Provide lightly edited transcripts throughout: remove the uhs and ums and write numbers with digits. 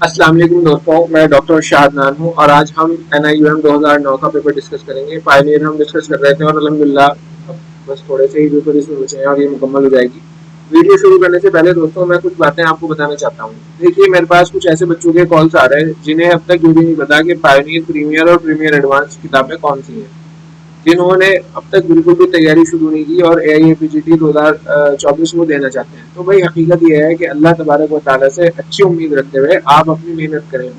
अस्सलाम वालेकुम दोस्तों, मैं डॉक्टर शाहदनान हूँ और आज हम NIUM 2009 का पेपर डिस्कस करेंगे। पायनियर हम डिस्कस कर रहे थे और अल्हम्दुलिल्लाह अब बस थोड़े से ही पेपर इसमें बचे हैं और ये मुकम्मल हो जाएगी। वीडियो शुरू करने से पहले दोस्तों मैं कुछ बातें आपको बताना चाहता हूँ। देखिए, मेरे पास कुछ ऐसे बच्चों के कॉल्स आ रहे हैं जिन्हें अब तक ये भी नहीं पता कि पायनियर प्रीमियर और प्रीमियर एडवांस किताबें कौन सी हैं, जिन्होंने अब तक बिल्कुल भी तैयारी शुरू नहीं की और AIAPGT 2024 को देना चाहते हैं। तो भाई हकीकत यह है कि अल्लाह तबारक व तआला से अच्छी उम्मीद रखते हुए आप अपनी मेहनत करें,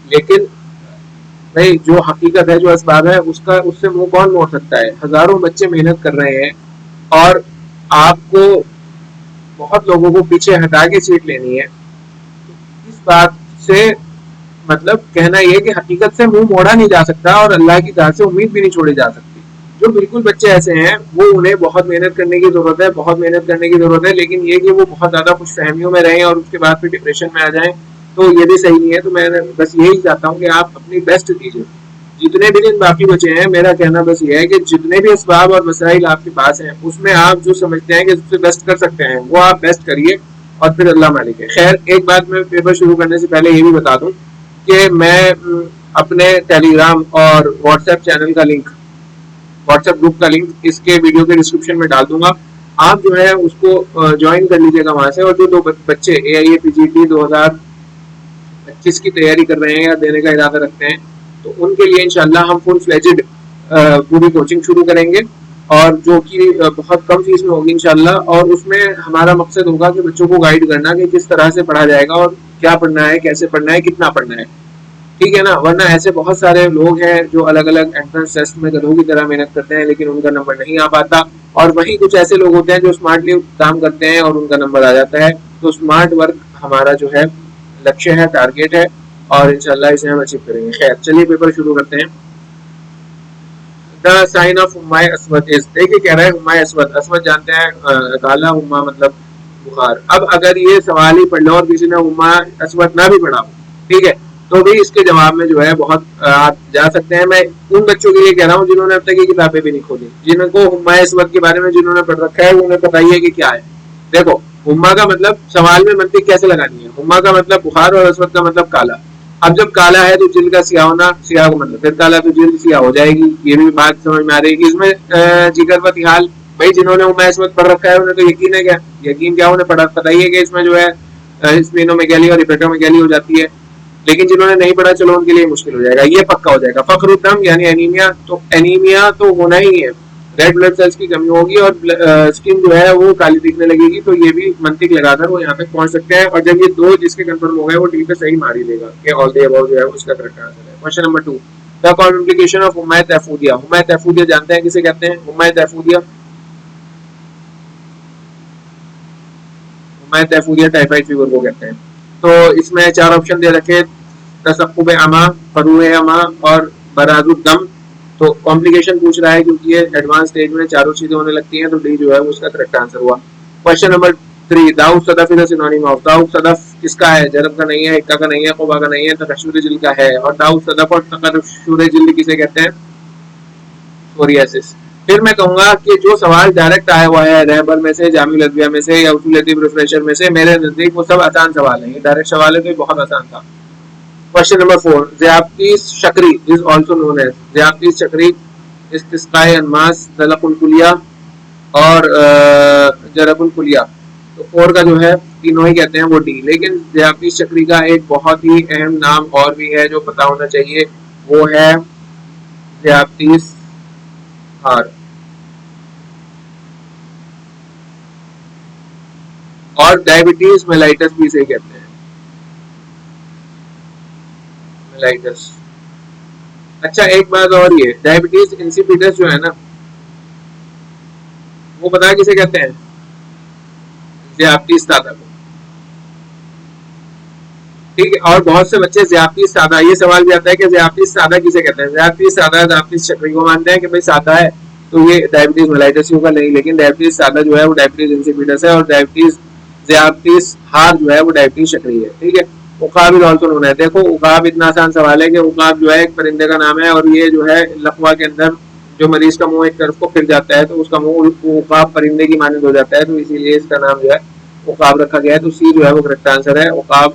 लेकिन भाई जो हकीकत है, जो असबाब है, उसका उससे मुंह कौन मोड़ सकता है। हजारों बच्चे मेहनत कर रहे हैं और आपको बहुत लोगों को पीछे हटा के सीट लेनी है। इस बात से मतलब कहना यह कि हकीकत से मुंह मोड़ा नहीं जा सकता और अल्लाह की ज़ात से उम्मीद भी नहीं छोड़ी जा सकती। जो बिल्कुल बच्चे ऐसे हैं वो उन्हें बहुत मेहनत करने की ज़रूरत है, बहुत मेहनत करने की ज़रूरत है, लेकिन ये कि वो बहुत ज़्यादा खुशफहमियों में रहें और उसके बाद फिर डिप्रेशन में आ जाएं, तो ये भी सही नहीं है। तो मैं बस यही चाहता हूँ कि आप अपनी बेस्ट दीजिए। जितने भी दिन बाकी बचे हैं, मेरा कहना बस ये है कि जितने भी असबाब और मसाइल आपके पास हैं, उसमें आप जो समझते हैं कि सबसे बेस्ट कर सकते हैं वो आप बेस्ट करिए और फिर अल्लाह मालिक है। खैर, एक बात मैं पेपर शुरू करने से पहले ये भी बता दूं कि मैं अपने टेलीग्राम और व्हाट्सएप चैनल का लिंक, व्हाट्सएप ग्रुप का लिंक इसके वीडियो के डिस्क्रिप्शन में डाल दूंगा। आप जो है उसको ज्वाइन कर लीजिएगा वहां से। और जो दो बच्चे AIAPGT 2025 की तैयारी कर रहे हैं या देने का इरादा रखते हैं, तो उनके लिए इंशाल्लाह हम फुल फ्लेजेड पूरी कोचिंग शुरू करेंगे और जो कि बहुत कम फीस में होगी इंशाल्लाह। और उसमें हमारा मकसद होगा कि बच्चों को गाइड करना कि किस तरह से पढ़ा जाएगा और क्या पढ़ना है, कैसे पढ़ना है, कितना पढ़ना है, ठीक है ना। वरना ऐसे बहुत सारे लोग हैं जो अलग अलग एंट्रेंस टेस्ट में गधों की तरह मेहनत करते हैं लेकिन उनका नंबर नहीं आ पाता, और वहीं कुछ ऐसे लोग होते हैं जो स्मार्टली काम करते हैं और उनका नंबर आ जाता है। तो स्मार्ट वर्क हमारा जो है लक्ष्य है, टारगेट है, और इंशाल्लाह इसे हम अचीव करेंगे। खैर, चलिए पेपर शुरू करते हैं। The sign of हुम्मा Aswad is, देखिए कह रहा है हुम्मा अस्वद। अस्वद जानते हैं काला, हुम्मा मतलब बुखार। अब अगर ये सवाल ही पढ़ लो और किसी ने हुम्मा अस्वद ना भी पढ़ा, ठीक है, तो भी इसके जवाब में जो है बहुत आप जा सकते हैं। मैं उन बच्चों के लिए कह रहा हूँ जिन्होंने अब तक ये किताबें भी नहीं खोली, जिनको हुम्मा अस्वद के बारे में जिन्होंने पढ़ रखा है, उन्हें पता ही है कि क्या है। देखो, हुम्मा का मतलब सवाल में मंतिक कैसे लगानी है। हुम्मा का मतलब बुखार और अस्वद का मतलब काला। अब जब काला है तो जिल्द का सियाह होना, सियाह का मतलब फिर काला, तो जिल्द सियाह हो जाएगी। ये भी बात समझ में आ रही है। इसमें जिगर हाल, भाई जिन्होंने हुम्मा अस्वद पढ़ रखा है उन्हें तो यकीन है। क्या यकीन, क्या उन्हें पता ही है कि इसमें जो है स्प्लीनोमेगाली और हिपेटोमेगाली हो जाती है। लेकिन जिन्होंने नहीं पढ़ा, चलो उनके लिए मुश्किल हो जाएगा, ये पक्का हो जाएगा। फखरुद्दम यानी एनीमिया, तो एनीमिया तो होना ही है, रेड ब्लड सेल्स की कमी होगी और स्किन जो है वो काली दिखने लगेगी। तो ये भी मंतिक लगाकर वो यहाँ तक पहुंच सकते हैं। और जब ये दो जिसके कंफर्म हो गए वो डी पे सही मार ही लेगा कि ऑल द अबव जो है उसका करेक्ट आंसर है। Question number 2, the complication of हुम्मा तैफूदिया। हुम्मा तैफूदिया जानते हैं किसे कहते हैं? हुम्मा तैफूदिया, हुम्मा तैफूदिया टाइफाइड फीवर को कहते हैं। तो इसमें 4 ऑप्शन दे रखे, तसक्कुब अमा, फरूए अमा और बराजुद दम। तो कॉम्प्लिकेशन पूछ रहा है क्योंकि ये एडवांस स्टेज में चारों चीजें होने लगती हैं, तो डी जो है वो उसका करेक्ट आंसर हुआ। क्वेश्चन नंबर 3, दाऊद सदफ इज सिनोनिम ऑफ। दाऊद सदफ किसका है? जरब का नहीं है, हिक्का का नहीं है, क़ुबा का नहीं है, तकशुर जिल्द का है। और दाऊद सदफ और तकशुर जिल्द किसे कहते हैं? सोरियासिस। फिर मैं कहूंगा कि जो सवाल डायरेक्ट आया हुआ है रहबर में से, जामिल अदविया में से या उसूल लतीफ रिफ्रेशर में से, मेरे नजदीक वो सब आसान सवाल है। ये डायरेक्ट सवाल है तो ये बहुत आसान था। क्वेश्चन नंबर 4, ज़याब्तीस शकरी इज आल्सो नोन एज। ज़याब्तीस शकरी, इस्तिस्काए अन्मास, दलकुल कुलिया और जरबुल कुलिया। तो 4 का जो है तीनों ही कहते हैं वो डी। लेकिन ज़याब्तीस शकरी का एक बहुत ही अहम नाम और भी है जो पता होना चाहिए, वो है ज़याब्तीस हार। और डायबिटीज मेलाइटस भी इसे कहते हैं, मेलाइटस। अच्छा, एक बात और, ये डायबिटीज इंसिपिडस जो है ना, वो पता है किसे कहते हैं? ज़याब्तीस सादा को, ठीक है। और बहुत से बच्चे ज़याब्तीस सादा, ये सवाल भी आता है कि ज़याब्तीस सादा किसे कहते हैं? ज़याब्तीस सादा ज़याब्तीस शकरी को मानते हैं कि भाई सादा है तो ये डायबिटीज मेलाइटस होगा, नहीं। लेकिन डायबिटीज सादा जो है वो डायबिटीज इंसिपिडस है और डायबिटीज ज़याब्तीस हार जो है वो डायबिटीज शकरी है, ठीक है। उकाब इज आल्सो नोन है। देखो, उकाब इतना आसान सवाल है कि उकाब जो है एक परिंदे का नाम है और ये जो है लकवा के अंदर जो मरीज का मुंह एक तरफ को फिर जाता है तो उसका मुंह उकाब परिंदे की मानद हो जाता है, तो इसीलिए इसका नाम जो है उकाब रखा गया है। तो सी जो है वो करेक्ट आंसर है। उकाब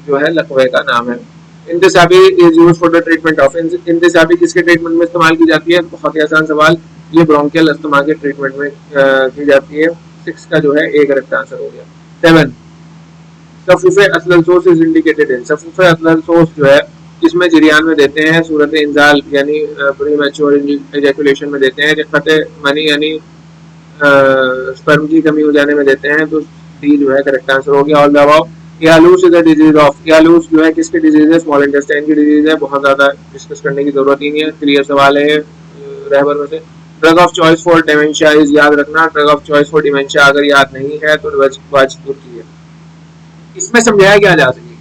जो है लकवे का नाम है। इंतसाबी is use for the treatment of, इंतसाबी किसके ट्रीटमेंट में इस्तेमाल की जाती है? बहुत ही आसान सवाल, ये ब्रोंकियल अस्थमा के ट्रीटमेंट में की जाती है। 6 का जो है ए करेक्ट आंसर हो गया। 7 सफूफे असलल सोर्स इज इंडिकेटेड इन, सफूफे असलल सोर्स जो है किसमें जरियान में देते हैं? सूरत इंजाल यानी प्री मैच्योर एजैकुलेशन में देते हैं, खते मनी यानी स्पर्म की कमी हो जाने में देते हैं। तो डी जो है करेक्ट आंसर हो गया। All the above. यालूस इज अ डिजीज ऑफ, यालूस जो है किसकी डिजीज है? स्मॉल इंटेस्टाइन की डिजीज है। बहुत ज्यादा डिस्कस करने की जरूरत ही नहीं है, क्लियर सवाल है रहबर में से। Drug of choice for dementia is, याद रखना drug of choice for dementia अगर याद नहीं है तो वाजपुर की है। इसमें समझाया क्या जा सके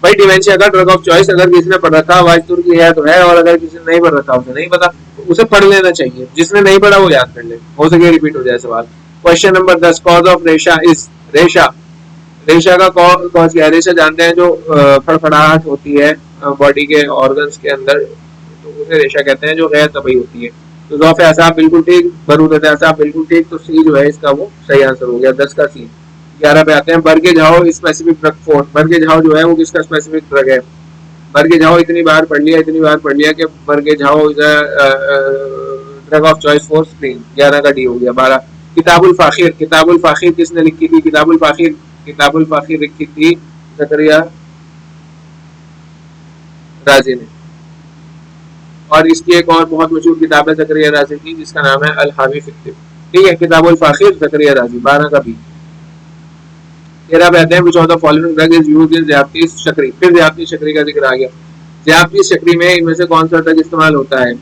भाई, डिमेंशिया का ड्रग ऑफ चॉइस अगर किसी ने पढ़ रखा वाजपुर की है तो है, और अगर किसी ने नहीं पढ़ रखा उसे नहीं पता तो उसे पढ़ लेना चाहिए, जिसने नहीं पढ़ा वो याद कर ले, हो सके रिपीट हो जाए सवाल। क्वेश्चन नंबर 10 कॉज ऑफ रेशा इज, रेशा, रेशा का कॉज क्या है? रेशा जानते हैं जो फड़फड़ाहट होती है बॉडी के ऑर्गन्स के अंदर, तो उसे रेशा कहते हैं, जो गैर तबई होती है। तो ज़ौफ़ असाब बिल्कुल ठीक, बरूद असाब बिल्कुल ठीक, तो सी जो है इसका वो सही आंसर हो गया 10 का सी। 11 पे आते हैं, Barge Zhao specific drug for, Barge Zhao जो है वो किसका स्पेसिफिक ड्रग है? बर्गे झाओ इतनी बार पढ़ लिया कि Barge Zhao drug of choice for screen. 11 का डी हो गया। 12 किताबुल फाखिर, किताबुल फाखिर किसने लिखी थी? किताबुल फाखिर, किताबुल फाखिर लिखी थी ज़करिया राजी ने, और इसकी एक और बहुत मशहूर किताब है ज़करिया राजी की जिसका नाम है अल हावी फिक्टिव। ठीक है, किताबुल फाखिर ज़करिया राजी। 12 का बी। 13 पे आते हैं, which of the following drug is used in ज़्यादती शकरी, फिर ज़्यादती शकरी का जिक्र आ गया। ज़्यादती शकरी में इनमें से कौन सा ड्रग इस्तेमाल होता है?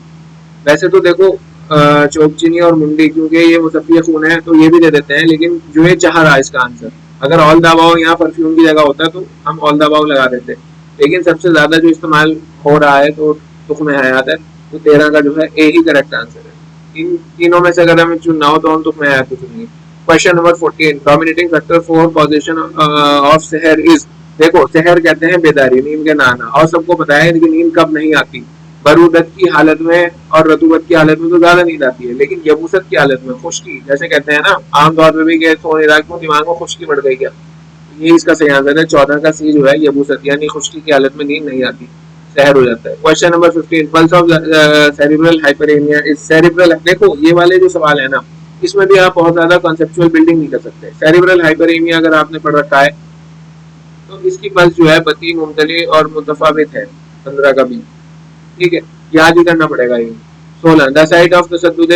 वैसे तो देखो चोपचीनी और मुंडी, क्योंकि ये मुसफ़्फ़ी खून है तो ये भी दे देते हैं, लेकिन जो ये चाह रहा है इसका आंसर, अगर ऑल दबाव यहाँ परफ्यूम की जगह होता तो हम ऑल दबाव लगा देते, लेकिन सबसे ज्यादा जो इस्तेमाल हो रहा है तो तुख्म हयात है, तो 13 का जो है ए ही करेक्ट आंसर है। इन तीनों में से अगर हमें चुनना हो तो हम तुख्म हयात को चुनेंगे। Question number 14 dominating factor for position of सहर इज, देखो सहर कहते हैं बेदारी, नींद के नाना, और सबको पता है कि नींद कब नहीं आती, बरूदत की हालत में और रतूबत की हालत में तो ज्यादा नींद आती है, लेकिन यबूसत की हालत में, खुश्की, जैसे कहते हैं ना आमतौर पर भी कि सोने रात को दिमाग में खुश्की बढ़ गई क्या, ये इसका सही आंसर है। 14 का सी जो है यबूसत यानी खुश्की की हालत में नींद नहीं आती, सहर हो जाता है। Question number 15 pulse of cerebral hyperaemia is, cerebral, देखो ये वाले जो सवाल है ना इसमें भी आप बहुत ज्यादा कॉन्सेप्चुअल बिल्डिंग नहीं कर सकते। सेरिब्रल हाइपरेमिया अगर आपने पढ़ रखा है तो इसकी पल्स जो है बती, मुमतली और मुतफावित है। 15 का भी ठीक है, याद ही करना पड़ेगा ये। 16 द साइट ऑफ तसद्दुद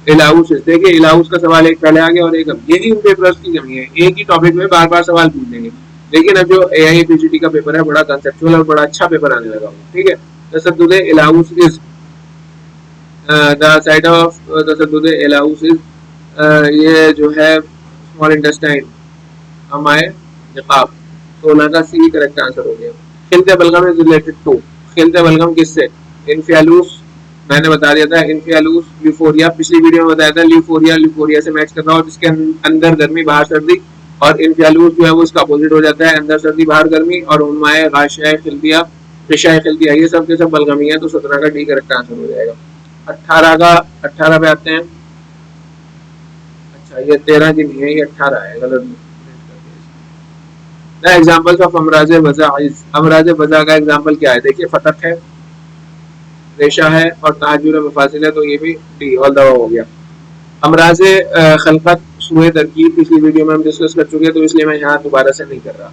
इलाउस, देखिए इलाउस का सवाल एक पहले आ गया और एक अब, यही उन पेपर्स की कमी है, एक ही टॉपिक में बार बार सवाल पूछ देंगे, लेकिन अब जो AIPGT का पेपर है बड़ा कंसेप्चुअल और बड़ा अच्छा पेपर आने लगा। ठीक है, तसद्दुद इलाउस इज, द साइट ऑफ तसद्दुद इलाउस इज, ये जो है स्मॉल इंटेस्टाइन हमारे निकाब। 16 का सी करेक्ट आंसर हो गया। खिलते बलगम इज रिलेटेड टू, खिलते बलगम किससे? इन्फियालूस, मैंने बता दिया था इन्फियालूस, ल्यूफोरिया पिछली वीडियो में बताया था, ल्यूफोरिया ल्यूफोरिया से मैच कर रहा हो जिसके अंदर गर्मी बाहर सर्दी, और इन्फियालूस जो है वो इसका अपोजिट हो जाता है, अंदर सर्दी बाहर गर्मी, और उनमाए गाशिया खिलतिया पेशाए खिलतिया ये सब के सब बलगमी है, तो 17 का डी करेक्ट आंसर हो जाएगा। 18 पे आते हैं, अच्छा ये 13 की नहीं है, ये 18 है, गलत एग्जाम्पल्स ऑफ अमराज वज़ा, अमराज वज़ा का एग्जाम्पल क्या है? देखिए फतक है, रेशा है और तहजुर मफासिल है, तो ये भी डी ऑल दवा हो गया। अमराज खलकत सूए तरकीब पिछली वीडियो में हम डिस्कस कर चुके हैं, तो इसलिए मैं यहाँ दोबारा से नहीं कर रहा।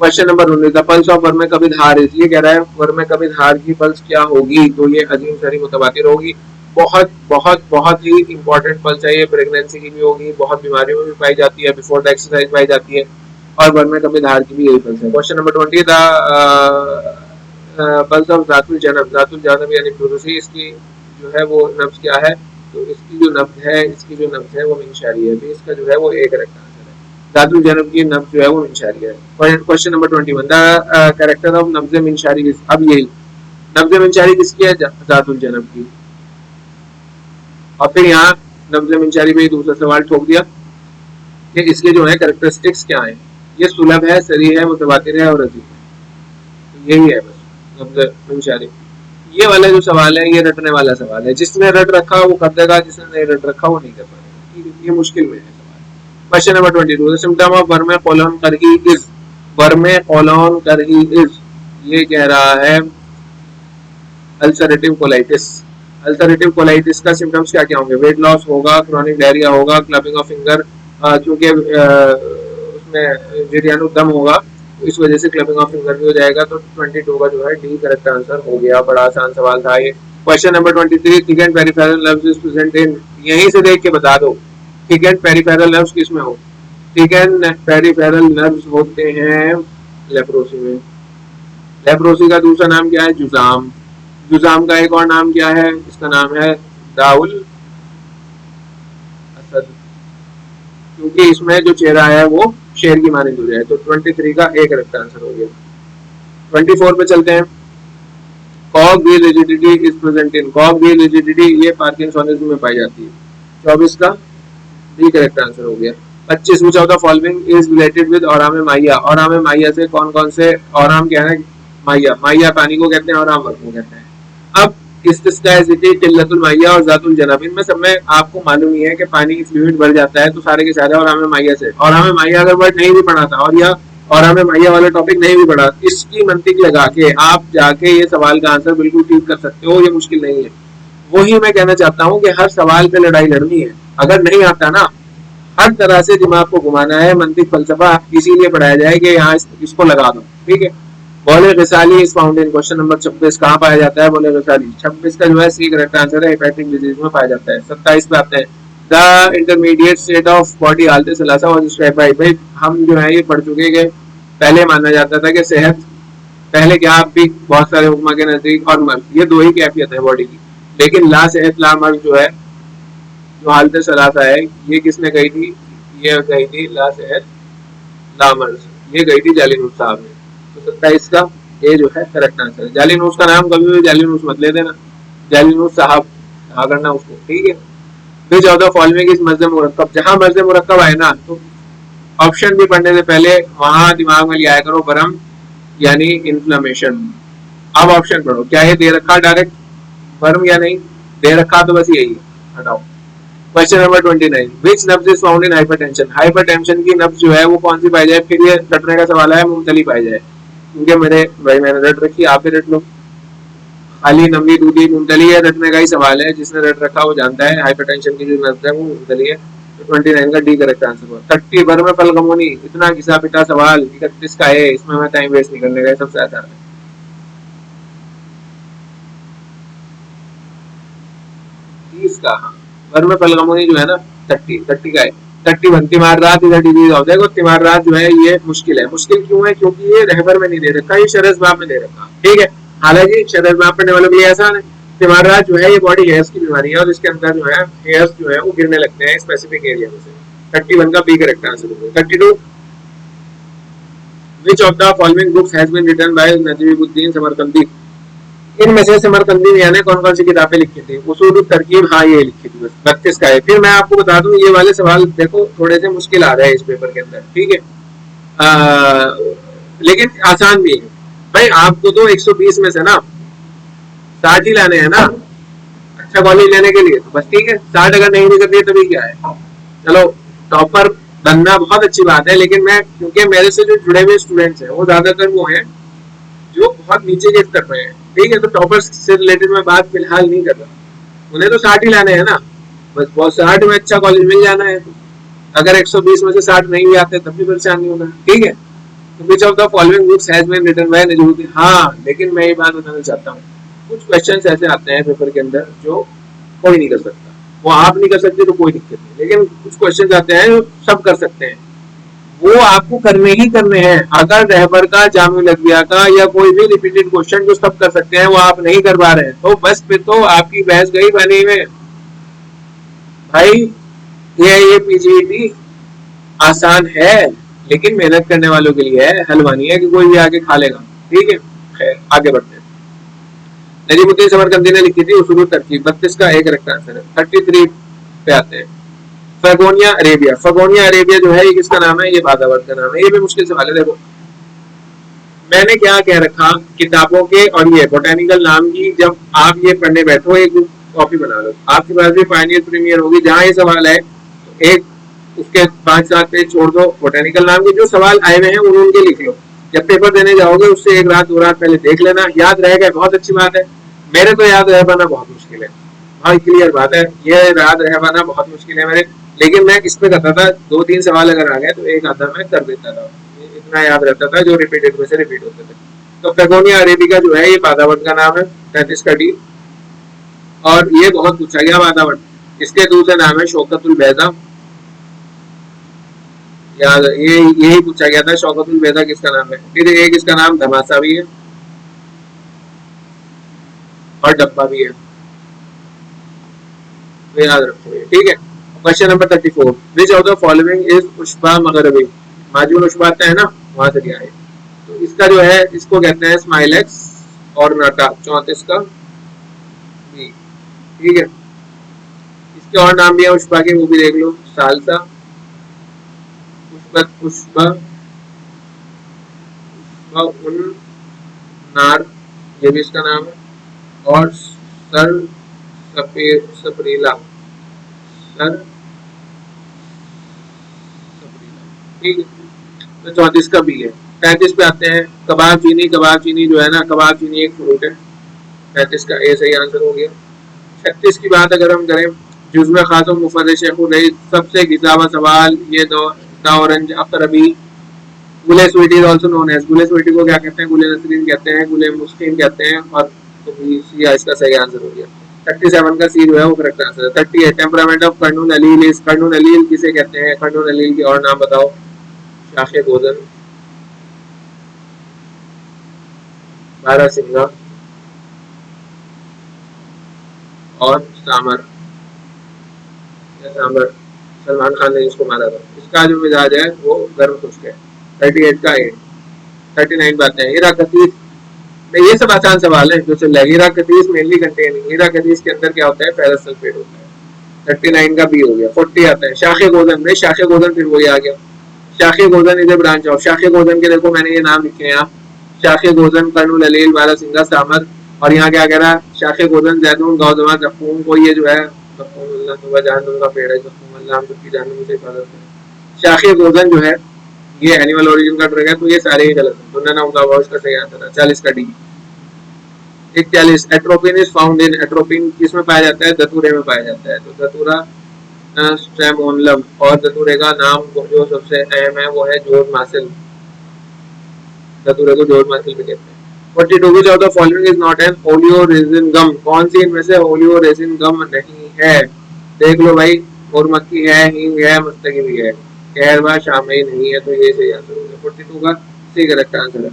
Question number 19 the pulse of वर्मे कबिद हार इज, ये कह रहा है वर्मे कबिद हार की पल्स क्या होगी? तो ये अजीम शरी मुतवातिर होगी, बहुत बहुत बहुत ही इंपॉर्टेंट पल्स है ये, प्रेगनेंसी की भी होगी, बहुत बीमारियों में भी पाई जाती है, बिफोर द एक्सरसाइज पाई जाती है, और वर्मे कबिद हार की भी यही पल्स है। Question number 20 the pulse of जातुल जानब यानी प्रोसी, इसकी जो है वो नब्ज क्या है? तो इसकी जो नब्ज है वो मिनशारी है, तो इसका जो है वो एक करेक्ट आंसर है। जातुल जानब की नब्ज जो है वो मिनशारी है। Question number 21 the character of नब्ज मिनशारी, अब यही नब्ज मिनशारी किसकी है? जातुल जानब की। और फिर यहाँ नब्ज मिनशारी में दूसरा सवाल ठोक दिया कि इसके जो है कैरेक्टरिस्टिक्स क्या है? ये सुलभ है, सरी है, मुतवातिर है और अजीब है, तो यही है बस नब्ज मिनशारी। ये वाला जो सवाल है ये रटने वाला सवाल है, जिसने रट रखा वो कर देगा, जिसने नहीं रट रखा वो नहीं कर पाएगा, ये मुश्किल में है सवाल। Question number 22 the symptom of वर्मे कोलन करही इज, वर्मे कोलोन करही इज, ये कह रहा है अल्सरेटिव कोलाइटिस। अल्सरेटिव कोलाइटिस का सिम्टम्स क्या क्या होंगे? वेट लॉस होगा, क्रॉनिक डायरिया होगा, क्लबिंग ऑफ फिंगर, क्योंकि उसमें जीर्याणु दम होगा, इस वजह से क्लबिंग ऑफ फिंगर भी हो जाएगा। तो 22 का जो है डी करेक्ट आंसर हो गया। बड़ा आसान सवाल था ये। Question number 23, thick and peripheral nerves is present in, यहीं से देख के बता दो थिक एंड पेरिफेरल नर्व्स किस में हो। थिक एंड पेरिफेरल नर्व्स होते हैं लेप्रोसी में। लेप्रोसी का दूसरा नाम क्या है? जुजाम। जुजाम का एक और नाम क्या है? इसका नाम है दाउल असद, क्योंकि इसमें जो चेहरा है वो शेर की मानिंद हो जाए। तो 23 का एक करेक्ट आंसर हो गया। 24 पे चलते हैं। कॉग wheel rigidity is present in, कॉग wheel rigidity ये पार्किंसोनिज्म में पाई जाती है। 24 का डी करेक्ट आंसर हो गया। 25 which of the following is related with औराम माहिया, औराम माहिया से कौन कौन से औराम क्या है? माहिया, माहिया पानी को कहते हैं, औराम वर्ग को कहते हैं। अब इस्तिस्काइसिटी, टिल्लतुल माहिया और जातुल जनाब, इनमें सब में आपको मालूम ही है कि पानी की फ्लूइड बढ़ जाता है, तो सारे के सारे औराम माहिया से। औराम माहिया अगर वर्ड नहीं भी पढ़ा था और या औराम माहिया वाला टॉपिक नहीं भी पढ़ा, इसकी मंतिक लगा के आप जाके ये सवाल का आंसर बिल्कुल ठीक कर सकते हो, ये मुश्किल नहीं है। वही मैं कहना चाहता हूँ कि हर सवाल पे लड़ाई लड़नी है। अगर नहीं आता ना, हर तरह से दिमाग को घुमाना है, मंतिक फलसफा इसीलिए पढ़ाया जाए कि यहाँ इसको लगा दो, ठीक है। बोले गसाली इस फाउंड इन, क्वेश्चन नंबर 26 कहाँ पाया जाता है? बोले गसाली 26 का जो है सी करेक्ट आंसर है, हेपेटिक डिजीज में पाया जाता है। 27 पे आते हैं। The intermediate state of body हालत सलासा और डिस्क्राइब बाय, भाई हम जो है ये पढ़ चुके कि पहले माना जाता था कि सेहत पहले क्या, आप भी बहुत सारे हुक्मा के नजदीक और मर्द, ये दो ही कैफियत है बॉडी की। लेकिन ला सेहत ला मर्द जो है, जो हालत सलासा है, ये किसने कही थी? ये कही थी ला सेहत ला मर्द, ये गई थी जालिनूस साहब ने। तो 27 का ये जो है करेक्ट आंसर है। जालिनूस का नाम कभी भी जालिनूस मत ले देना, जालिनूस साहब कहा करना उसको, ठीक है। फिर 14 फॉलोइंग इस मर्ज मुरक्कब, जहां मर्ज मुरक्कब आए ना तो ऑप्शन भी पढ़ने से पहले वहां दिमाग में लिया करो बरम यानी इन्फ्लेमेशन। अब ऑप्शन पढ़ो, क्या ये दे रखा डायरेक्ट बर्म या नहीं दे रखा? तो बस यही है, हटाओ। क्वेश्चन नंबर 29, विच नब्ज is found in hypertension, hypertension की नब्ज जो है वो कौन सी पाई जाए? फिर ये रटने का सवाल है, मुमतली पाई जाए, क्योंकि मेरे भाई मैंने रट रखी, आप भी रट लो। खाली नमी दूधी मुमतली है, रटने का ही सवाल है, जिसने रट रखा वो जानता है हाइपरटेंशन की जो नब्ज है वो मुमतली है। तो 29 का डी करेक्ट आंसर हुआ। 30 भर में पलगमोनी, इतना घिसा पिटा सवाल 31 का है, इसमें मैं टाइम वेस्ट नहीं करने का, सबसे आसान है। 30 का, हाँ भर में पलगमोनी जो है ना 30 का है। 31 तिमार रात इधर डिजीज हो जाएगा। तिमार रात जो है ये मुश्किल है। मुश्किल क्यों है? क्योंकि ये रहबर में नहीं दे रखा, ये शरज बाप में दे रखा, ठीक है। हालांकि शरज बाप पढ़ने वालों के लिए आसान है। तिमार रात जो है ये बॉडी हेयर्स की बीमारी है और इसके अंदर जो है हेयर्स जो है वो गिरने लगते हैं स्पेसिफिक एरिया में से। 31 का बी करेक्ट आंसर होगा। 32, which of the following books has been written by Najibuddin Samarqandi, इनमें से समरकंदी मियां ने कौन कौन सी किताबें लिखी थी? उसूल तरकीब, हाँ ये लिखी थी बस। 32 का है। फिर मैं आपको बता दूं ये वाले सवाल देखो थोड़े से मुश्किल आ रहे हैं इस पेपर के अंदर, ठीक है, लेकिन आसान भी है। भाई आपको तो 120 में से ना 60 ही लाने हैं ना अच्छा कॉलेज लेने के लिए, तो बस ठीक है। 60 अगर नहीं निकलती है तभी क्या है, चलो टॉपर बनना बहुत अच्छी बात है, लेकिन मैं क्योंकि मेरे से जो जुड़े हुए स्टूडेंट्स हैं वो ज्यादातर वो हैं जो बहुत नीचे के स्तर पे हैं, ठीक है। तो टॉपर्स से रिलेटेड मैं बात फिलहाल नहीं कर रहा, उन्हें तो 60 ही लाने हैं ना बस। बहुत 60 में अच्छा कॉलेज मिल जाना है, तो अगर 120 में से 60 नहीं भी आते तब भी परेशान नहीं होना, ठीक है। तो which of the following books has been written by Nazruddin, हाँ लेकिन मैं ये बात बताना चाहता हूँ कुछ क्वेश्चंस ऐसे आते हैं पेपर के अंदर जो कोई नहीं कर सकता, वो आप नहीं कर सकते तो कोई दिक्कत नहीं, लेकिन कुछ क्वेश्चंस आते हैं जो सब कर सकते हैं, वो आपको करने ही करने हैं। अगर रहबर का, जामिल लदविया का या कोई भी रिपीटेड क्वेश्चन जो सब कर सकते हैं वो आप नहीं कर पा रहे हैं, तो बस फिर तो आपकी बहस गई पानी में भाई। ये पीजीटी आसान है लेकिन मेहनत करने वालों के लिए है, हलवानी है कि कोई भी आके खा लेगा, ठीक है। खैर आगे बढ़ते हैं। नजीमुद्दीन समरकंदी ने लिखी थी उसूल तरकीब। 32 का एक करेक्ट आंसर है। 33 पे आते हैं। फगोनिया अरेबिया, फगोनिया अरेबिया जो है ये किसका नाम है? ये बादावत का नाम है। ये भी मुश्किल सवाल है। देखो मैंने क्या कह रखा, किताबों के और ये बोटेनिकल नाम की जब आप ये पढ़ने बैठो एक कॉपी बना लो, आपके पास भी पायनियर प्रीमियर होगी, जहां ये सवाल है एक उसके 5-7 पेज छोड़ दो, बोटेनिकल नाम के जो सवाल आए हुए हैं उनके लिख लो। जब पेपर देने जाओगे उससे 1 रात 2 रात पहले देख लेना, याद रहेगा बहुत अच्छी बात है। मेरे तो याद रह पाना बहुत मुश्किल है, हाँ क्लियर बात है, ये याद रह पाना बहुत मुश्किल है मेरे। लेकिन मैं किस पे करता था, 2-3 सवाल अगर आ गए तो एक आधा मैं कर देता था, इतना याद रहता था जो रिपीटेड में से रिपीट होते थे। तो पेगोनिया अरेबिका जो है ये बादावट का नाम है, 35 का डी। और ये बहुत पूछा गया बादावट। इसके दूसरे नाम है शौकतुल बैदा, याद ये यही पूछा गया था शौकतुल बैदा किसका नाम है। फिर एक इसका नाम धमासा भी है और डब्बा भी है, तो याद रखो ये, ठीक है। Question number 34, which of the following is उश्बा मगरबी, माजून उश्बा आता है ना, वहां से दिया है। तो इसका जो है इसको कहते हैं स्माइलेक्स और नाटा, 34 का बी, ठीक है। इसके और नाम भी है उश्बा के, वो भी देख लो, सालसा, उश्बत, उश्बा, उन नार, ये भी इसका नाम है। और सर सपरीला, सर सपरीला, ठीक है। तो 34 का बी है। 35 पे आते हैं, कबाब चीनी। कबाब चीनी जो है ना, कबाब चीनी एक फ्रूट है, 35 का ए सही आंसर हो गया। 36 की बात अगर हम करें, जुज़्व खातून मुफर्रिश शेखुल रईस, सबसे घिसा सवाल, ये दो ऑरेंज अकरबी, गुले स्वीटी इज आल्सो नोन एज, गुले स्वीटी को क्या कहते हैं, गुले नसरीन कहते हैं, गुले मुस्किन कहते हैं, और तो सी इसका सही आंसर हो गया। 37 का सी जो है वो करेक्ट आंसर है। 38, टेम्परामेंट ऑफ कर्नूल अलील इज, कर्नूल अलील किसे कहते हैं, कर्नूल अलील के और नाम बताओ। शाखे गोदन, बारहसिंगा और सामर, सामर सलमान खान ने जिसको मारा था, इसका जो मिजाज है वो गर्म खुश्क है। 38 का ए। 39 बातें हैं, हीरा कतीस, ये सब आसान सवाल है जो चल रहा है। हीरा कतीस मेनली कंटेनिंग, हीरा कतीस के अंदर क्या होता है, फेरस सल्फेट होता है। 39 का बी हो गया। 40 आता है शाखे गोदन में, शाखे गोदन फिर वही आ गया, शाखे गोदन इधर ब्रांच ऑफ, शाखे गोदन के देखो मैंने ये नाम लिखे हैं, शाखे गोदन, कर्नूल अलील, बारहसिंगा, सामर, और यहाँ क्या कह रहा है, शाखे गोदन, जैतून, गौजमा, जख्फूम को ये जो है जहन्नुम का पेड़ है, शाखे गोदन जो है ये एनिमल ओरिजिन का ड्रग है, तो ये सारे ही गलत है, तो नन ऑफ द अबव इसका सही आंसर है। 40 का D. 41, atropine is found in, atropine किसमें पाया जाता है, धतूरे में पाया जाता है, तो धतूरा स्ट्रेमोनलम, और धतूरे का नाम जो सबसे अहम है वो है जॉर्ज मार्शल, धतूरे को जॉर्ज मार्शल भी कहते हैं। 42, which of the following is not an oleoresin gum, कौन सी इनमें से oleoresin gum नहीं है, देख लो भाई, और मक्खी है, हींग है, मस्तकी भी है, कहरवा शामिल नहीं है, तो ये सही आंसर हो गया। 42 का सही करेक्ट आंसर है।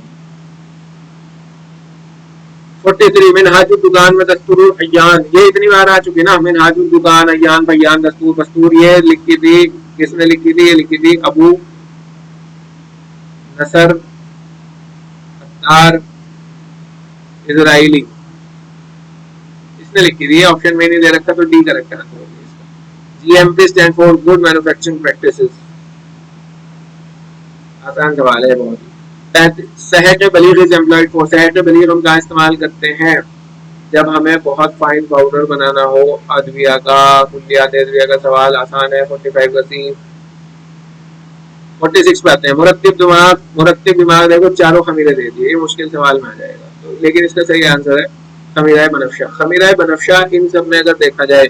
43, मिनहाजुल दुकान में दस्तूर अय्यान, ये इतनी बार आ चुकी ना, मिनहाजुल दुकान, अय्यान, बयान, दस्तूर, बस्तूर, ये लिखी थी, किसने लिखी थी, ये लिखी थी अबू नसर अत्तार इजराइली, इसने लिखी थी, ऑप्शन में नहीं दे रखा, तो डी करेक्ट आंसर हो गया इसका। GMP stand for good manufacturing practices, आसान सवाल है बहुत। सहट बलीग इज एम्प्लॉयड फॉर, सहट बलीग हम कहाँ इस्तेमाल करते हैं, जब हमें बहुत फाइन पाउडर बनाना हो, अदविया का, कुल्लियात अदविया का सवाल आसान है। 45 का सी। 46 पे आते हैं, मुरत्तिब दिमाग, मुरत्तिब दिमाग देखो चारों खमीरे दे दिए, ये मुश्किल सवाल में आ जाएगा, तो लेकिन इसका सही आंसर है खमीरा बनफशा। खमीरा बनफशा इन सब में अगर देखा जाए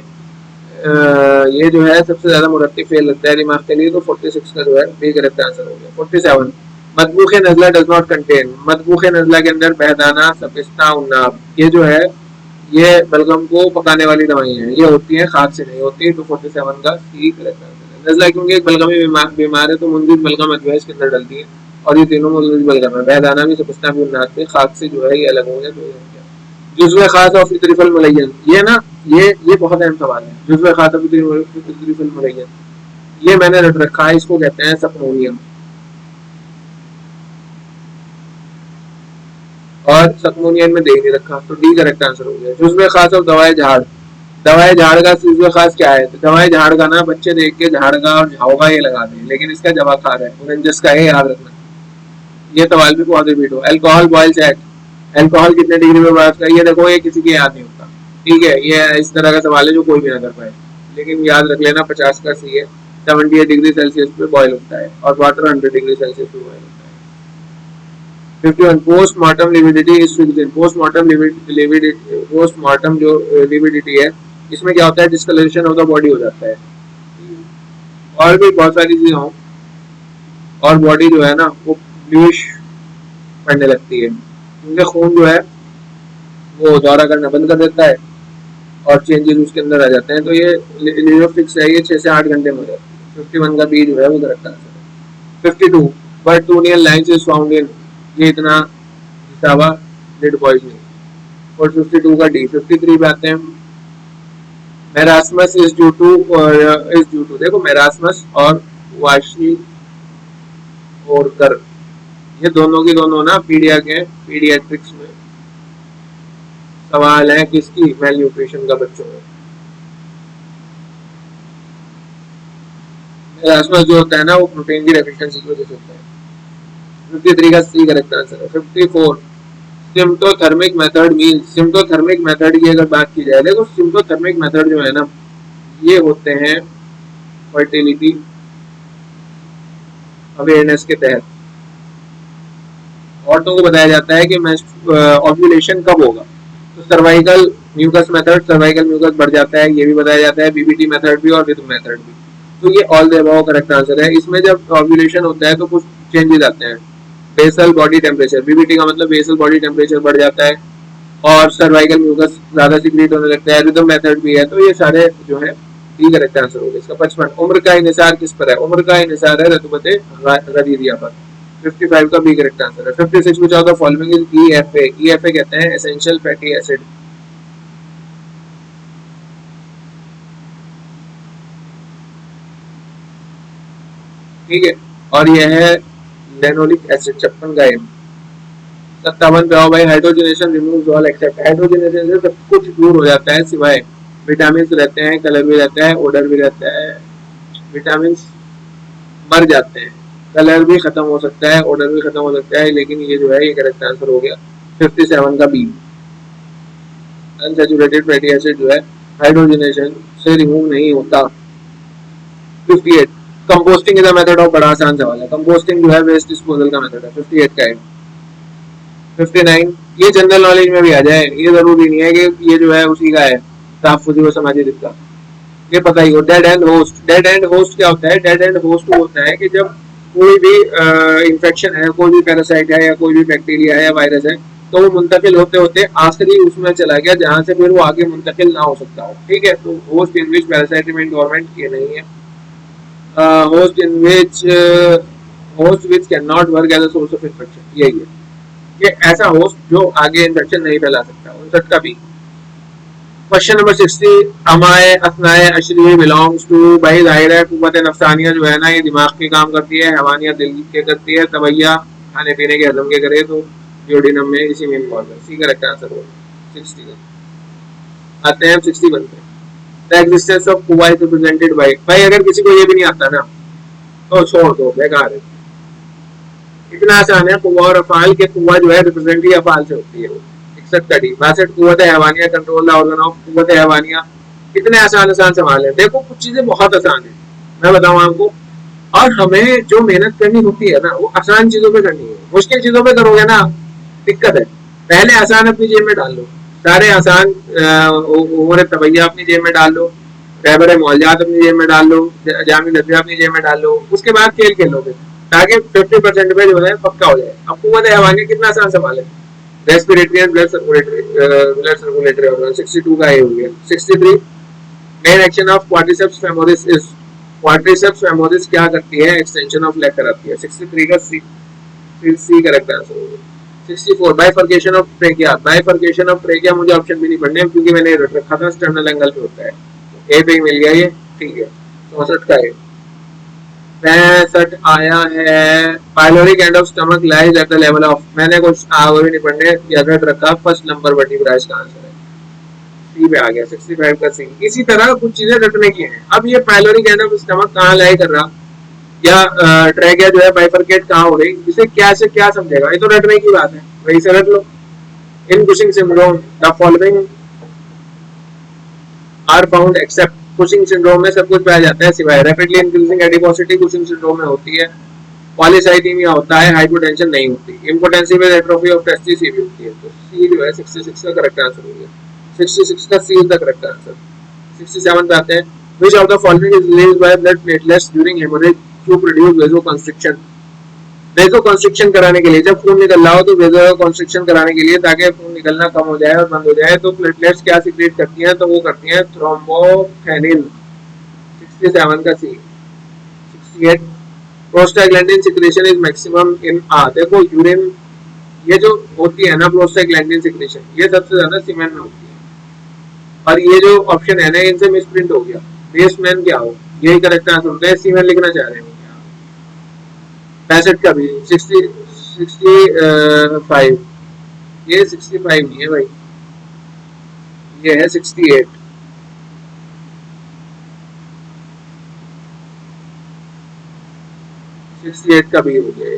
ये जो है सबसे ज्यादा मुरत्तिब फेल लगता है दिमाग के लिए, तो 46 का जो है बी करेक्ट आंसर हो गया। 47, मदबूख नजला डज नॉट कंटेन, मदबूख नजला के अंदर बहदाना, सपिस्ता, उन्नाब, ये जो है ये बलगम को पकाने वाली दवाइयां हैं, ये होती है खाद से नहीं होती, तो 47 का सी करेक्ट आंसर है। नजला क्योंकि एक बलगमी बीमार है, तो मुंजिज बलगम जो है इसके अंदर डलती है, और ये तीनों मुंजिज बलगम है, बहदाना भी, सपिस्ता भी, उन्नाब भी, खाद से जो है ये अलग होंगे, तो जुज़्व खास ऑफ इत्रिफल मुलय्यन, ये ना ये बहुत अहम सवाल है, जुज़्व खास ऑफ इत्रिफल मुलय्यन, ये मैंने रट रखा है, इसको कहते हैं सकमोनियम, और सकमोनियन में दे नहीं रखा, तो डी करेक्ट आंसर हो गया। जुज़्व खास ऑफ दवाए झाड़, दवाए झाड़ का जुज़्व खास क्या है, तो दवाए झाड़ का ना बच्चे देख के झाड़गा और झाओगा ये लगा दें, लेकिन इसका जवाब खार है, ओरेंजस का है, याद रखना, ये सवाल भी बहुत रिपीट हो। अल्कोहल बॉइल्स एट, अल्कोहल कितने डिग्री में बॉयल करता है, ये देखो ये किसी के याद नहीं होता, ठीक है, ये इस तरह का सवाल है जो कोई भी ना कर पाए, लेकिन याद रख लेना 50 का सी है, 78 डिग्री सेल्सियस पे बॉयल होता है और वाटर 100 डिग्री सेल्सियस पे बॉयल होता है। 51 postmortem lividity is fixed. Postmortem जो लिविडिटी है इसमें क्या होता है, डिस्कलरेशन ऑफ द बॉडी हो जाता है और भी बहुत सारी चीजें हों और बॉडी जो है ना वो ब्लूइश पड़ने लगती है क्योंकि खून जो है वो दौरा करना बंद कर देता है और चेंजेस उसके अंदर आ जाते हैं। तो ये लियोफिक्स है, ये 6 से 8 घंटे में हो जाती है। 51 का बी जो है वो करेक्ट आंसर है। 52 Peritoneal lines is found in, ये इतना हिसाबा डेड बॉयज नहीं। और 52 का डी। 53 पे आते हैं, मेरास्मस इज ड्यू टू देखो मेरास्मस और वाशी और कर ये दोनों की दोनों ना पीडियाट्रिक्स में सवाल है किसकी, मेल न्यूट्रिशन का बच्चों में। मेरास्मस जो होता है ना वो प्रोटीन की डेफिशिएंसी की वजह से होता है। 53 का सी करेक्ट आंसर है। 54 सिम्प्टोथर्मिक मेथड मीन, सिम्प्टोथर्मिक मेथड की अगर बात की जाए, देखो सिम्प्टोथर्मिक मेथड जो है ना ये होते हैं फर्टिलिटी अवेयरनेस के तहत। औरतों को बताया जाता है कि ओव्यूलेशन कब होगा, तो cervical mucus method, cervical mucus बढ़ जाता है, ये भी बताया जाता है, बीबीटी मेथड भी और रिदम मेथड भी। तो ये all the above correct answer है। इसमें जब ओव्यूलेशन होता है तो कुछ चेंजेस आते हैं। बेसल बॉडी टेम्परेचर, बीबीटी का मतलब बेसल बॉडी टेम्परेचर बढ़ जाता है और सर्वाइकल म्यूकस ज्यादा सीक्रेट होने लगता है, रिदम मेथड भी है। तो ये सारे जो है डी करेक्ट आंसर होगा इसका। 55 उम्र का इन्हिसार किस पर है, उम्र का इन्हिसार है रतबते गदीरिया पर। 55 का बी करेक्ट आंसर है। 56 which of the following is EFA, EFA कहते हैं एसेंशियल फैटी एसिड। ठीक है, और यह है लेनोलिक एसिड 56 का एम। 57 पे आओ भाई, hydrogenation removes all except, hydrogenation से सब कुछ दूर हो जाता है सिवाय विटामिन रहते हैं, कलर भी रहता है, ओडर भी रहता है। विटामिन मर जाते हैं, कलर भी खत्म हो सकता है, ओडर भी खत्म हो सकता है, लेकिन ये जो है ये करेक्ट आंसर हो गया। 57 का बी। अनसैचुरेटेड फैटी एसिड जो है हाइड्रोजनेशन से रिमूव नहीं होता। 58 composting is the method of, बड़ा आसान सवाल है। कंपोस्टिंग जो है वेस्ट डिस्पोजल का मेथड है। 58 का है। 59 ये जनरल नॉलेज में भी आ जाए, ये जरूरी नहीं है कि ये जो है उसी का है, तहफ़्फ़ुज़ी व समाजी रिज़्क़ का, ये पता ही हो। Dead and host, dead and host क्या होता है, डेड एंड होस्ट होता है कि जब कोई भी इंफेक्शन है, कोई भी पैरासाइट है या कोई भी बैक्टीरिया है या वायरस है, तो वो मुंतकिल होते होते आखिरी उसमें चला गया जहां से फिर वो आगे मुंतकिल ना हो सकता हो। ठीक है, तो host in which parasite remain dormant ये नहीं है। Host in which host which can not work as a source of infection, यही है, ये ऐसा होस्ट जो आगे इन्फेक्शन नहीं फैला सकता। 59 का भी। Question number 60 अमाए असनाए Ashari belongs to, भाई जाहिर है कुव्वत नफ्सानिया जो है ना ये दिमाग की काम करती है, हैवानियत दिल के करती है, तवैया खाने पीने के हजम के करे, तो ड्यूडेनम में इसी में इन्वॉल्व है। सी करेक्ट आंसर होगा 60 का। आते हैं 61 पे। द एग्जिस्टेंस ऑफ कुव्वा इज रिप्रेजेंटेड बाय, भाई अगर किसी को ये भी नहीं आता ना तो छोड़ दो, बेकार है, इतना आसान है। कुव्वा और अफाल के, कुव्वा जो है रिप्रेजेंट ही अफाल से होती है। 61 का डी। 62 कुव्वत हैवानिया कंट्रोल द ऑर्गन ऑफ, कुव्वत हैवानिया। कितने आसान आसान सवाल है, देखो कुछ चीजें बहुत आसान है, मैं बताऊं आपको, और हमें जो मेहनत करनी होती है ना वो आसान चीजों पे करनी है, मुश्किल चीजों पे करोगे ना दिक्कत है। पहले आसान अपनी जेब में डाल लो, सारे आसान उम्र तबैया अपनी जेब में डाल लो, रहबर मौलजात अपनी जेब में डाल लो, जामी नजरिया अपनी जेब में डाल लो, उसके बाद खेल खेलोगे ताकि 50% पे जो है पक्का हो जाए। अब कुव्वत हैवानिया कितना आसान सवाल है, respiratory and blood circulatory organ. 62 का ये हो गया। 63 main action of quadriceps femoris is, quadriceps femoris क्या करती है, एक्सटेंशन ऑफ लेग कराती है। 63 का सी करेक्ट आंसर होगा। 64 bifurcation of trachea, bifurcation of trachea मुझे ऑप्शन भी नहीं पढ़ने क्योंकि मैंने रट रखा था स्टर्नल एंगल पे होता है, ए पे ही मिल गया ये, ठीक है। 64 का है। 65 आया है, pyloric end of stomach lies at the level of, मैंने कुछ आगे भी नहीं पढ़ने, रट रखा फर्स्ट नंबर वर्टिब्रा, इसका आंसर है सी पे आ गया। 65 का सी। इसी तरह कुछ चीजें रटने की हैं। अब ये पाइलोरिक एंड ऑफ स्टमक कहाँ लाई कर रहा, या ट्रैकिया जो है बाइफरकेट कहाँ हो रही, इसे क्या से क्या समझेगा, ये तो रटने की बात है, वही से रट लो। In Cushing syndrome the following are found except, Cushing syndrome में सब कुछ पाया जाता है सिवाय rapidly increasing adiposity Cushing syndrome में होती है, पॉलीसाइथीमिया होता है, हाइपोटेंशन नहीं होती, impotency with atrophy of testis भी होती है। तो सी जो है 66 का करेक्ट आंसर हो गया, 66 का C is the correct answer. 67 पे आते हैं, which of the following is released by blood platelets during haemorrhage to produce vasoconstriction. Vasoconstriction कराने के लिए, जब खून निकल रहा हो तो वेसोकंस्ट्रिक्शन कराने के लिए, ताकि खून निकलना कम हो जाए और बंद हो जाए, तो प्लेटलेट्स क्या सीक्रेट करती हैं, तो वो करती हैं थ्रोम्बोफेनिन। 67 का सी। 68 prostaglandin secretion is maximum in देखो यूरिन, ये जो होती है ना प्रोस्टाग्लैंडिन सिक्रेशन, ये सबसे ज्यादा सीमेन में होती है। और ये जो ऑप्शन है ना, इनसे मिसप्रिंट हो गया, बेसमैन क्या हो, यही करेक्ट आंसर होता है, सीमेन लिखना चाह रहे हैं। 65 का भी 65, ये 65 नहीं है भाई, ये है 68। 68 का भी हो गया।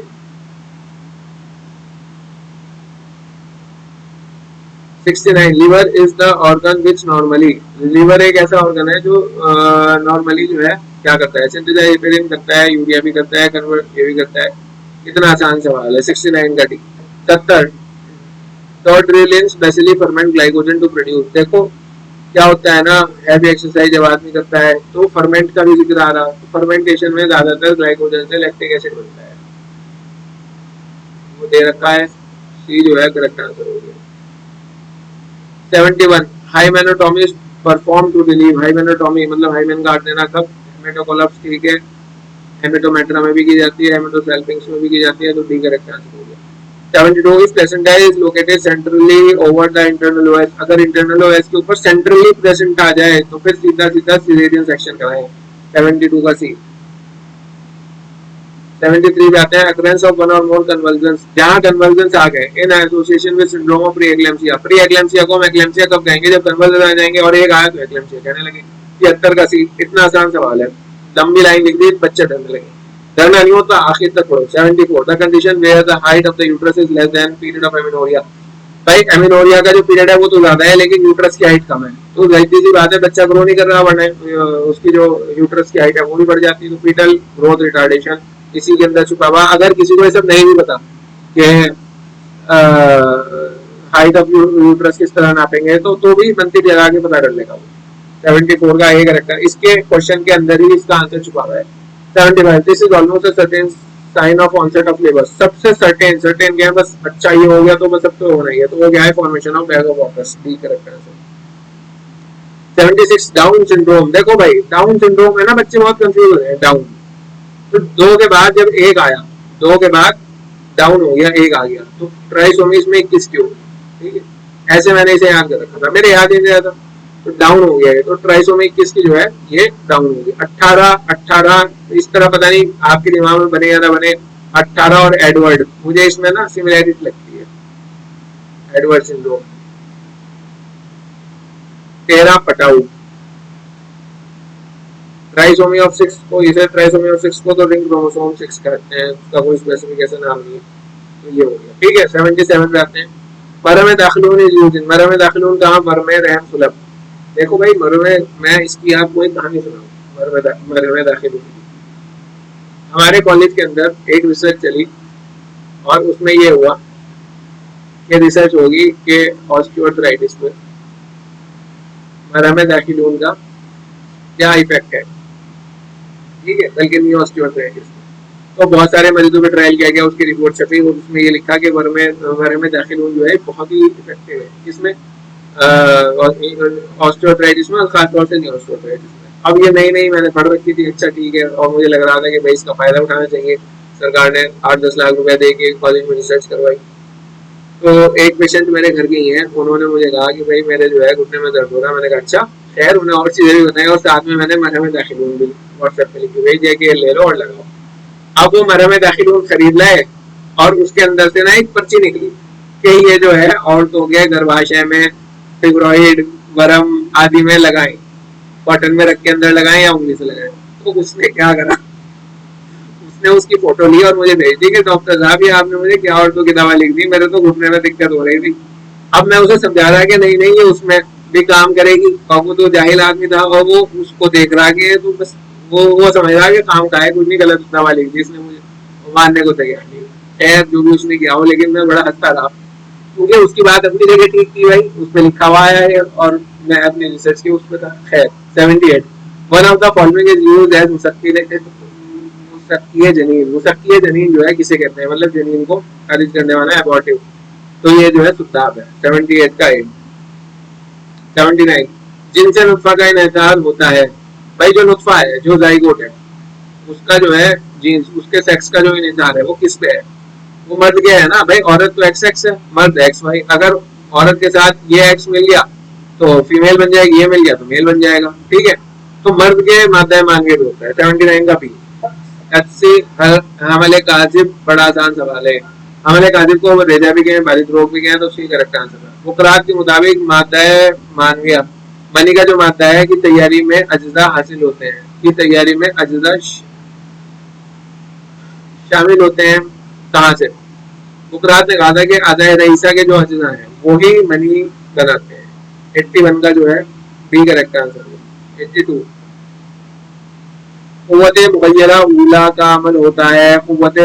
69 liver is the organ which normally, liver एक ऐसा ऑर्गन है जो नॉर्मली जो है क्या करता है, सिंथेसाइज हेपेरिन करता है, यूरिया भी करता है, कन्वर्ट ये भी करता है। इतना आसान सवाल है। 69 का डी। 70 टॉर्ड्रिलिन्स bacilli ferment glycogen to produce. देखो क्या होता है ना, हैवी एक्सरसाइज जब आदमी करता है तो फर्मेंट का भी जिक्र आ रहा, तो फर्मेंटेशन में ज्यादातर ग्लाइकोजन से लैक्टिक एसिड बनता है, वो दे रखा है, सी जो है करेक्ट आंसर हो गया। 71 हाइमेनोटॉमी इज परफॉर्म टू रिलीव, हाइमेनोटॉमी मतलब हाइमेन काट देना कब, हेमेटोकोलप्स, ठीक है, हेमेटोमेट्रा में भी की जाती है, हेमेटोसेल्फिंक्स में भी की जाती है, तो डी करेक्ट आंसर हो गया। 72 if placenta is located centrally over the internal OS, अगर इंटरनल ओएस के ऊपर सेंट्रली प्लेसेंटा आ जाए तो फिर सीधा सीधा सिजेरियन सेक्शन कराएं। 72 का सी। 73 पे आते हैं, अकरेंस ऑफ वन और मोर कन्वर्जेंस, जहां कन्वर्जेंस आ गए in association with syndrome of pre eclampsia. Pre eclampsia को हम एक्लेम्सिया कब कहेंगे, जब कन्वर्जेंस आ जाएंगे और एक आया तो एक्लेम्सिया कहने लगे। 73 का सी। इतना आसान सवाल है, लंबी लाइन लिख दी, बच्चे डरने लगे, डरना नहीं होता, आखिर तक पढ़ो। 74 the condition where the height of the uterus is less than period of amenorrhoea. भाई एमिनोरिया का जो पीरियड है वो तो ज्यादा है, लेकिन यूट्रस की हाइट कम है, तो जाहिर सी बात है बच्चा ग्रो नहीं कर रहा, वरना उसकी जो यूट्रस की हाइट है वो भी बढ़ जाती है। तो फीटल ग्रोथ रिटार्डेशन इसी के अंदर छुपा हुआ। अगर किसी को ये सब नहीं भी पता कि हाइट ऑफ यूट्रस किस तरह नापेंगे, तो भी मंत्री लगा के पता कर लेगा वो। 74 का ए करेक्ट है, इसके क्वेश्चन के अंदर ही इसका आंसर छुपा हुआ है। 75 this is almost a certain sign of onset of labour. सबसे सर्टेन क्या है, बस अच्छा ये हो गया तो बस अब तो होना ही है, तो वो क्या है, formation of bag of office, D correct answer. 76 down syndrome. देखो भाई डाउन सिंड्रोम है ना, बच्चे बहुत कंफ्यूज हो रहे हैं। डाउन तो 2 के बाद जब 1 आया, 2 के बाद डाउन हो गया, 1 आ गया, तो ट्राइसोमी इसमें 21 की होगी, ठीक है, ऐसे मैंने इसे याद कर रखा था, मेरे याद ही नहीं आया था, तो डाउन हो गया है, तो ट्राइसोमी 21 की जो है ये डाउन होगी। 18 इस तरह पता नहीं आपके दिमाग में बने या ना बने, 18 और एडवर्ड, मुझे इसमें ना सिमिलैरिटी लगती है, एडवर्ड सिंड्रोम। 13 पटाऊ, ट्राइसोमी ऑफ 6 को, इसे ट्राइसोमी ऑफ 6 को तो रिंग क्रोमोसोम 6 कहते हैं, उसका कोई स्पेसिफिकेशन नाम नहीं है, तो ये हो गया, ठीक है। 77 पे आते हैं, मरम में दाखिलून इज यूज्ड, मरम में दाखिलून कहाँ, मरम में रहम सुलभ। देखो भाई मरम में, मैं इसकी आपको एक कहानी सुनाऊं, मरम में दाखिलून। हमारे कॉलेज के अंदर एक रिसर्च चली और उसमें ये हुआ कि रिसर्च होगी कि ऑस्टियोआर्थराइटिस में मरम में दाखिलून का क्या इफेक्ट है, ठीक है, बल्कि नहीं ऑस्टियोआर्थराइटिस में। तो बहुत सारे मरीजों पे ट्रायल किया गया, उसकी रिपोर्ट छपी और उसमें ये लिखा कि मरम में दाखिलून जो है बहुत ही इफेक्टिव है, इसमें ऑस्टियोआर्थराइटिस में, खासतौर से ऑस्टियोआर्थराइटिस में। अब ये नई मैंने पढ़ रखी थी, अच्छा ठीक है, और मुझे लग रहा था कि भाई इसका फायदा उठाना चाहिए, सरकार ने 8-10 लाख रुपए दे के कॉलेज में रिसर्च करवाई। तो एक पेशेंट मेरे घर के ही है, उन्होंने मुझे कहा कि भाई मेरे जो है घुटने में दर्द हो रहा है, मैंने कहा अच्छा, खैर उन्हें और चीजें भी बताई और साथ में मैंने मरहम दाखिलून भी व्हाट्सएप पे लिखी, भाई जाके ले लो और लगाओ। अब वो मरहम दाखिलून खरीद लाए और उसके अंदर से ना एक पर्ची निकली कि ये जो है औरतों के गर्भाशय में फिब्रॉइड, वर्म आदि में लगाएं, कॉटन में रख के अंदर लगाएं या उंगली से लगाएं। तो उसने क्या करा, उसने उसकी फोटो ली और मुझे भेज दी कि डॉक्टर साहब ये आपने मुझे क्या औरतों की दवा लिख दी, मेरे तो घुटने में दिक्कत हो रही थी। अब मैं उसे समझा रहा कि नहीं ये उसमें भी काम करेगी, और वो तो जाहिल आदमी था और वो उसको देख रहा है तो बस वो समझ रहा है कि काम का है, कुछ नहीं, गलत दवा लिख दी इसने, मुझे मानने को तैयार नहीं। खैर जो भी उसने किया हो, लेकिन मैं बड़ा हंसता रहा क्योंकि उसकी बात अपनी जगह ठीक थी भाई, उसमें लिखा हुआ है और मैं अपनी रिसर्च की उसमें था। खैर 78 one of the following is used as मुसक्किय जनीन। मुसक्किय जनीन जो है किसे कहते हैं, मतलब जनीन को खारिज करने वाला एबॉर्टिव, तो ये जो है सुद्दाब है। 78 का एड। 79 जिनसे नुत्फा का इनहसार होता है। भाई जो नुत्फा है, जो जाइगोट है, उसका जो है जीन्स, उसके सेक्स का जो इनहसार है वो किस पे है, वो मर्द के है ना भाई। औरत तो एक्स एक्स है, मर्द एक्स वाई। अगर औरत के साथ ये एक्स मिल गया तो फीमेल बन जाएगी, ये मिल गया तो मेल बन जाएगा, ठीक है। तो मर्द के मादा मांगे होता है। 79 का पी। अच्छी हमले काजिब, बड़ा आसान सवाल है। हमले काजिब को रेजा भी गए, बारिश रोक भी गए, तो उसकी करेक्ट आंसर है। मुकरात के मुताबिक मादा मानविया मनी का जो मादा है कि तैयारी में अज्जा हासिल होते हैं, कि तैयारी में अज्जा शामिल होते हैं कहाँ से। मुकरात ने कहा था कि अदा रईसा के जो अज्जा हैं वही मनी बनाते हैं। 81 का जो है बी करेक्ट आंसर है। 82 कुव्वत मुगैयरा उला का अमल होता है। कुव्वत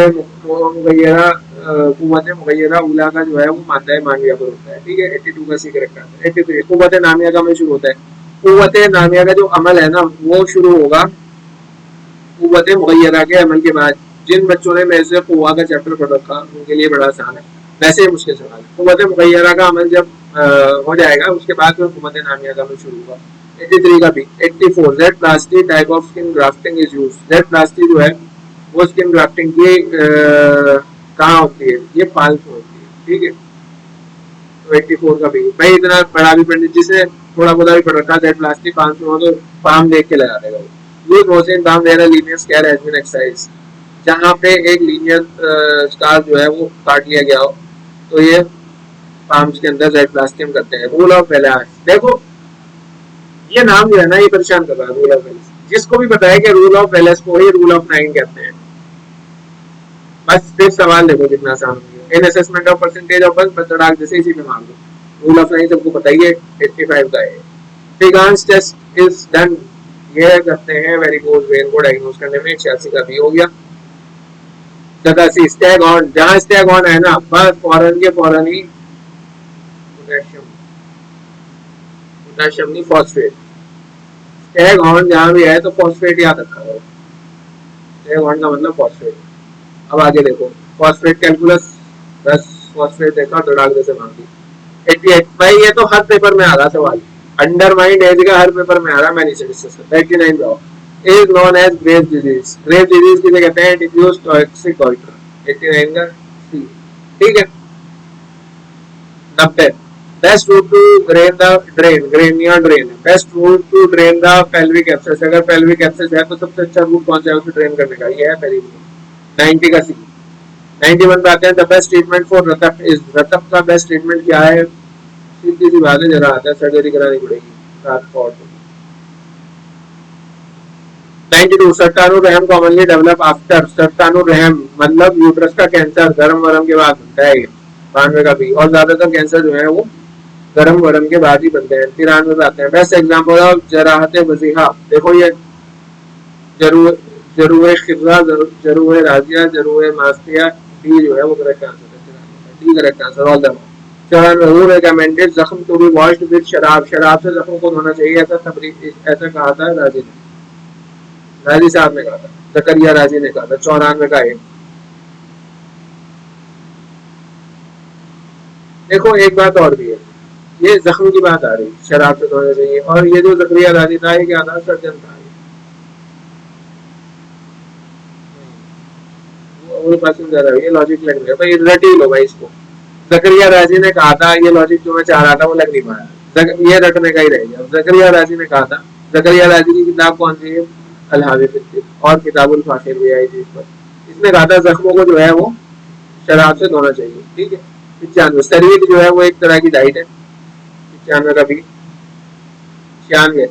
मुगैयरा उला का जो है वो मादा मानविया पर होता है, ठीक है। 82 का सी करेक्ट आंसर। 83 कुव्वत नामिया का अमल शुरू होता है। कुव्वत नामिया का जो अमल है ना वो शुरू होगा कुव्वत मुगैयरा के अमल के बाद। जिन बच्चों ने मेरे से कुव्वा का चैप्टर पढ़ रखा उनके लिए बड़ा आसान है, वैसे ही मुश्किल सवाल है। कुव्वत मुगैयरा का अमल जब हो जाएगा उसके बाद फिर कुव्वत नामिया का अमल शुरू होगा। 83 का भी। 84 Z plastic type of skin grafting is use. Z plastic जो है वो स्किन ग्राफ्टिंग की कहाँ होती है, ये पाल्स में होती है, ठीक है। तो 84 का भी भाई इतना बड़ा भी पंडित जिसे थोड़ा बहुत भी पढ़ रखा जेड प्लास्टिक पाल्स में हो तो पाम देख के लगा देगा। Use motion palm where linear scale has been exercise. जहाँ पे एक लीनियर स्टार जो है वो काट लिया गया हो तो ये पाम्स के अंदर जेड प्लास्टिक करते हैं। रूल ऑफ वेलास, देखो ये नाम जो है ना ये परेशान कर रहा है। रूल ऑफ वेलेस, जिसको भी पता है कि रूल ऑफ वेलेस को ही रूल ऑफ 9 कहते हैं। बस फिर सवाल देखो कितना आसान हो गया। In assessment of percentage of बस बतड़ाक जैसे इसी में मान लो। रूल ऑफ 9 सबको पता ही है। 85 का है। फिगांस टेस्ट इज डन, ये करते हैं वेरी गुड वेन को डायग्नोज करने में। 86 का भी हो गया। 87 स्टैग ऑन, जहाँ स्टैग ऑन है ना बस फौरन के फौरन ही पोटेशियम नहीं फॉस्फेट। स्टैग हॉर्न जहाँ भी है तो फॉस्फेट याद रखा है। स्टैग हॉर्न का मतलब फॉस्फेट। अब आगे देखो फॉस्फेट कैलकुलस, बस फॉस्फेट देखा तो डाल जैसे मान दी। 88 भाई ये तो हर पेपर में आ रहा सवाल, अंडरमाइंड एज का हर पेपर में आ रहा, मैं नीचे डिस्कस करता। 89 जाओ। Is known as grave disease. Grave disease किसे कहते हैं, डिफ्यूज टॉक्सिक गॉइटर। 89 का सी, ठीक है। 90 best route to drain the drain. Best route to drain the pelvic abscess. अगर पेल्विक एब्सेस है तो सबसे अच्छा रूट कौन सा है उसे ड्रेन करने का, ये है पहली रूट। 90 का सी। 91 पे आते हैं द बेस्ट ट्रीटमेंट फॉर रतप इज। रतप का बेस्ट ट्रीटमेंट क्या है, सीधी सी बात है, जरा आता है सर्जरी करानी पड़ेगी। 92 सर्टानुरहम कॉमनली डेवलप आफ्टर। सर्टानुरहम मतलब यूट्रस का कैंसर गर्म वर्म के बाद बनता है। 92 का भी। और ज्यादातर कैंसर जो है वो गर्म वर्म के बाद ही बनते हैं। 93 पे आते हैं बेस्ट एग्जांपल ऑफ जराहत वजीहा। देखो ये जरूर खिजा, जरूर राजिया, जरूर मास्तिया, डी जो है वो करेक्ट आंसर है। D correct answer all the. 94 recommended जख्म टू बी वॉश्ड विद शराब। शराब से जख्म को धोना चाहिए, ऐसा कहा था राजी ने, राजी साहब ने कहा था, जकरिया राजी ने कहा था। 94 का एक। देखो एक बात और भी है, ये जख्म की बात आ रही, शराब से धोना चाहिए। और ये जो जकरिया राजी था ये क्या था, सर्जन था। ये लॉजिक लग रहा है भाई, रट ही लो भाई इसको। जकरिया राजी ने कहा था, ये लॉजिक जो मैं चाह रहा था वो लग नहीं पाया, ये रटने का ही रह गया। जकरिया राजी ने कहा था, जकरिया राजी की किताब कौन सी है, अल-हावी और किताबुल फाखिर भी आई थी इस पर। इसने कहा था जख्मों को जो है वो शराब से धोना चाहिए, ठीक है। 95 शरीर जो है वो एक तरह की डाइट है। 95 का भी। 96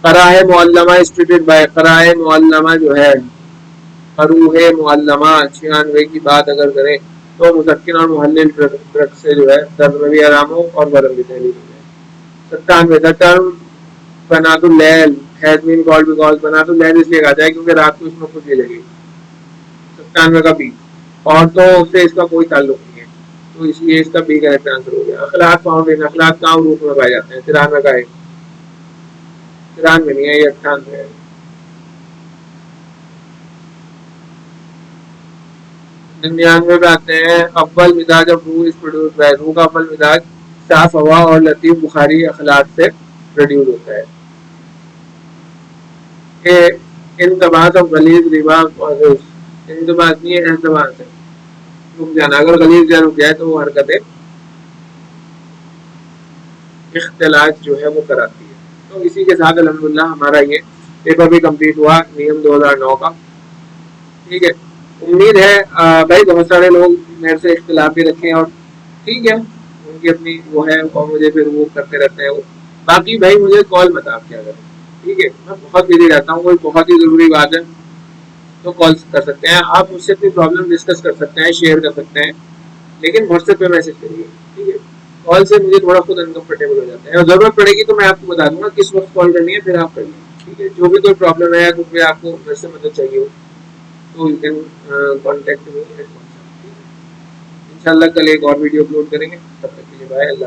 क़राए मुअल्लमा इज ट्रीटेड बाय। क़राए मुअल्लमा जो है, क़रूहे मुअल्लमा 96 की बात अगर करें तो मुसक्किन और मुहल्लिल ड्रग से जो है दर्द में भी आराम हो और वरम भी तहरीर हो जाए। 97 द टर्म बनातुल लैल हैज बीन कॉल्ड बिकॉज बनातुल लैल इसलिए कहा जाए क्योंकि रात को इसमें खुद लगेगी 97 का बी, और तो उससे इसका कोई ताल्लुक नहीं है, तो इसलिए इसका बी करेक्ट आंसर हो गया। अखलाक फाउंड इन अखलाक कहाँ रूप में पाए जाते हैं? 93 का है, 93 नहीं है, ये 98 है। 99 पे आते हैं, अव्वल मिजाज ऑफ रूह इज प्रोड्यूस बाय, रूह का अव्वल मिजाज साफ हवा और लतीफ बुखारी अखलाक से प्रोड्यूस होता है। इंतबास ऑफ गलीज रिबा कॉजेज, इंतबास नहीं है, इंतबास है, रुक जाना, अगर गलीज या रुक जाए तो वो हरकतें इख्तिलात जो है वो कराती है। तो इसी के साथ अल्हम्दुलिल्लाह हमारा ये पेपर भी कंप्लीट हुआ नियम 2009 का। ठीक है, उम्मीद है भाई बहुत सारे लोग मेरे से इख्तिलाफ भी रखें, और ठीक है उनकी अपनी वो है, और मुझे फिर वो करते रहते हैं वो। बाकी भाई मुझे कॉल मत आप क्या करें, ठीक है, मैं बहुत बिजी रहता हूँ, कोई बहुत ही ज़रूरी बात है तो कॉल कर सकते हैं आप, मुझसे अपनी प्रॉब्लम डिस्कस कर सकते हैं, शेयर कर सकते हैं, लेकिन व्हाट्सएप पे मैसेज करिए, ठीक है। कॉल से मुझे थोड़ा खुद अनकंफर्टेबल हो जाता है, और ज़रूरत पड़ेगी तो मैं आपको बता दूंगा किस वक्त कॉल करनी है, फिर आप करिए, ठीक है। जो भी कोई प्रॉब्लम है, कुछ भी आपको मेरे से मदद चाहिए हो तो you can contact me at WhatsApp. इंशाल्लाह कल एक और वीडियो अपलोड करेंगे, तब तक के लिए बाय, अल्लाह।